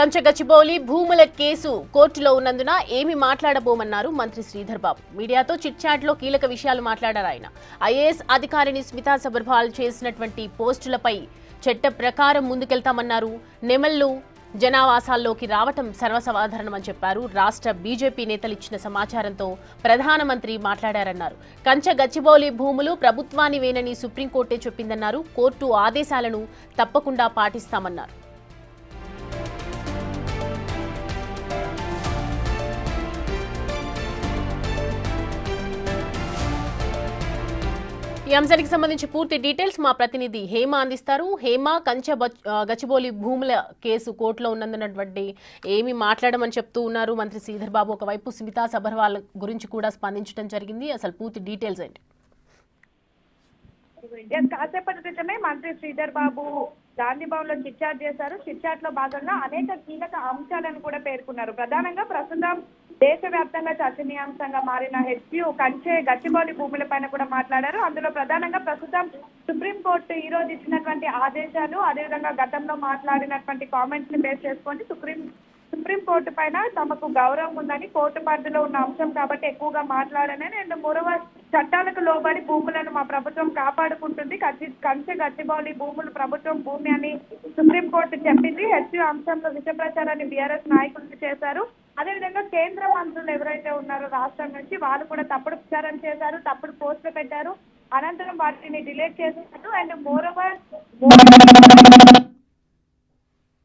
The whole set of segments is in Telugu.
కంచగచ్చిబౌలి భూముల కేసు కోర్టులో ఉన్నందున ఏమి మాట్లాడబోమన్నారు మంత్రి శ్రీధర్ బాబు. మీడియాతో చిట్ చాట్ లో కీలక విషయాలు మాట్లాడారు ఆయన. ఐఏఎస్ అధికారిని స్మితా సబర్వాల్ చేసినటువంటి పోస్టులపై చట్ట ప్రకారం ముందుకెళ్తామన్నారు. నెమళ్లు జనావాసాల్లోకి రావటం సర్వసాధారణమని చెప్పారు. రాష్ట్ర బీజేపీ నేతలు ఇచ్చిన సమాచారంతో ప్రధానమంత్రి మాట్లాడారన్నారు. కంచగచ్చిబౌలి భూములు ప్రభుత్వానివేనని సుప్రీంకోర్టే చెప్పిందన్నారు. కోర్టు ఆదేశాలను తప్పకుండా పాటిస్తామన్నారు. ఈ అంశానికి సంబంధించి పూర్తి డీటెయిల్స్ మా ప్రతినిధి హేమ అందిస్తారు. హేమ, గచ్చిబౌలి భూముల కేసు కోర్టులో ఉన్నందునటువంటి ఏమి మాట్లాడమని చెప్తూ ఉన్నారు మంత్రి శ్రీధర్ బాబు. ఒకవైపు స్మితా సబర్వాల్ గురించి కూడా స్పందించడం జరిగింది. అసలు పూర్తి డీటెయిల్స్ ఏంటి? కాసేపటి క్రితమే మంత్రి శ్రీధర్ బాబు గాంధీ భవన్ లో చిట్ చాట్ చేశారు. చిట్ చాట్ లో భాగంగా అనేక కీలక అంశాలను కూడా పేర్కొన్నారు. ప్రధానంగా ప్రస్తుతం దేశవ్యాప్తంగా చర్చనీయాంశంగా మారిన హెచ్యు కంచె గచ్చిబౌలి భూములపైన కూడా మాట్లాడారు. అందులో ప్రధానంగా ప్రస్తుతం సుప్రీంకోర్టు ఈ రోజు ఇచ్చినటువంటి ఆదేశాలు, అదేవిధంగా గతంలో మాట్లాడినటువంటి కామెంట్స్ ని బేస్ చేసుకొని సుప్రీంకోర్టు పైన తమకు గౌరవం ఉందని, కోర్టు పరిధిలో ఉన్న అంశం కాబట్టి ఎక్కువగా మాట్లాడనని, అండ్ మరోవర్ చట్టాలకు లోబడి భూములను మా ప్రభుత్వం కాపాడుకుంటుంది, కంచె గచ్చిబౌలి భూములు ప్రభుత్వం భూమి అని సుప్రీంకోర్టు చెప్పింది. హెచ్యు అంశంలో విష ప్రచారాన్ని బీఆర్ఎస్ నాయకులు చేశారు. అదేవిధంగా కేంద్ర మంత్రులు ఎవరైతే ఉన్నారో రాష్ట్రం నుంచి వాళ్ళు కూడా తప్పుడు ప్రచారం చేశారు, తప్పుడు పోస్టులు పెట్టారు. అనంతరం వాటిని డిలీట్ చేశారు. అండ్ మోరోవర్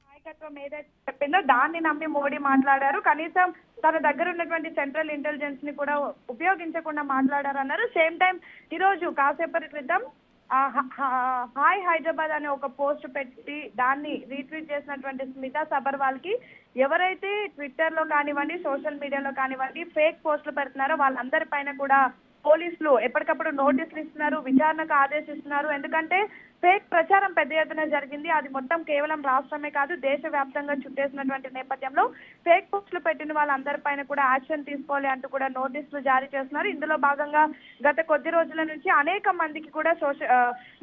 నాయకత్వం ఏదైతే చెప్పిందో దాన్ని నమ్మి మోడీ మాట్లాడారు. కనీసం తన దగ్గర ఉన్నటువంటి సెంట్రల్ ఇంటెలిజెన్స్ ని కూడా ఉపయోగించకుండా మాట్లాడారు అన్నారు. సేమ్ టైం ఈ రోజు కాసేపటి క్రితం హాయ్ హైదరాబాద్ అనే ఒక పోస్ట్ పెట్టి దాన్ని రీట్వీట్ చేసినటువంటి స్మితా సబర్వాల్ కి ఎవరైతే ట్విట్టర్ లో కానివ్వండి, సోషల్ మీడియాలో కానివ్వండి ఫేక్ పోస్టులు పెడుతున్నారో వాళ్ళందరి పైన కూడా పోలీసులు ఎప్పటికప్పుడు నోటీసులు ఇస్తున్నారు, విచారణకు ఆదేశిస్తున్నారు. ఎందుకంటే ఫేక్ ప్రచారం పెద్ద ఎత్తున జరిగింది. అది మొత్తం కేవలం రాష్ట్రమే కాదు దేశవ్యాప్తంగా చుట్టేసినటువంటి నేపథ్యంలో ఫేక్ పోస్టులు పెట్టిన వాళ్ళందరి పైన కూడా యాక్షన్ తీసుకోవాలి అంటూ కూడా నోటీసులు జారీ చేస్తున్నారు. ఇందులో భాగంగా గత కొద్ది రోజుల నుంచి అనేక మందికి కూడా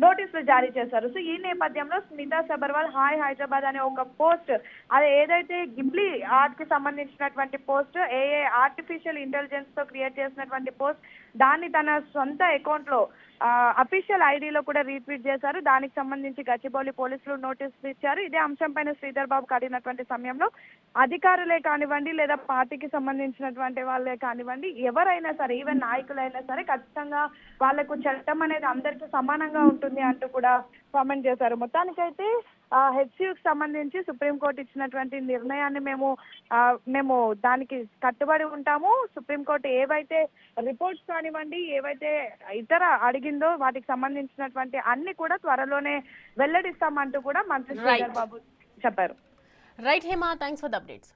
నోటీసులు జారీ చేశారు. సో ఈ నేపథ్యంలో స్మితా సబర్వాల్ హాయ్ హైదరాబాద్ అనే ఒక పోస్ట్, అది ఏదైతే గిబ్లీ ఆర్ట్ కి సంబంధించినటువంటి పోస్ట్, ఆర్టిఫిషియల్ ఇంటెలిజెన్స్ తో క్రియేట్ చేసినటువంటి పోస్ట్, దాన్ని తన సొంత అకౌంట్ లో అఫీషియల్ ఐడిలో కూడా రీట్వీట్ చేశారు. దానికి సంబంధించి గచ్చిబౌలి పోలీసులు నోటీసులు ఇచ్చారు. ఇదే అంశం పైన శ్రీధర్ బాబు అడిగినటువంటి సమయంలో అధికారులే కానివ్వండి, లేదా పార్టీకి సంబంధించినటువంటి వాళ్ళే కానివ్వండి, ఎవరైనా సరే ఈవెన్ నాయకులైనా సరే ఖచ్చితంగా వాళ్లకు చట్టం అనేది అందరికీ సమానంగా ఉంటుంది అంటూ కూడా కామెంట్ చేశారు. మొత్తానికైతే హెచ్సియుకి సంబంధించి సుప్రీంకోర్టు ఇచ్చినటువంటి నిర్ణయాన్ని మేము దానికి కట్టుబడి ఉంటాము. సుప్రీంకోర్టు ఏవైతే రిపోర్ట్స్ కానివ్వండి, ఏవైతే ఇతర అడిగిందో వాటికి సంబంధించినటువంటి అన్ని కూడా త్వరలోనే వెల్లడిస్తామంటూ కూడా మంత్రి శ్రీధర్ బాబు చెప్పారు. Right Hema, thanks for the updates.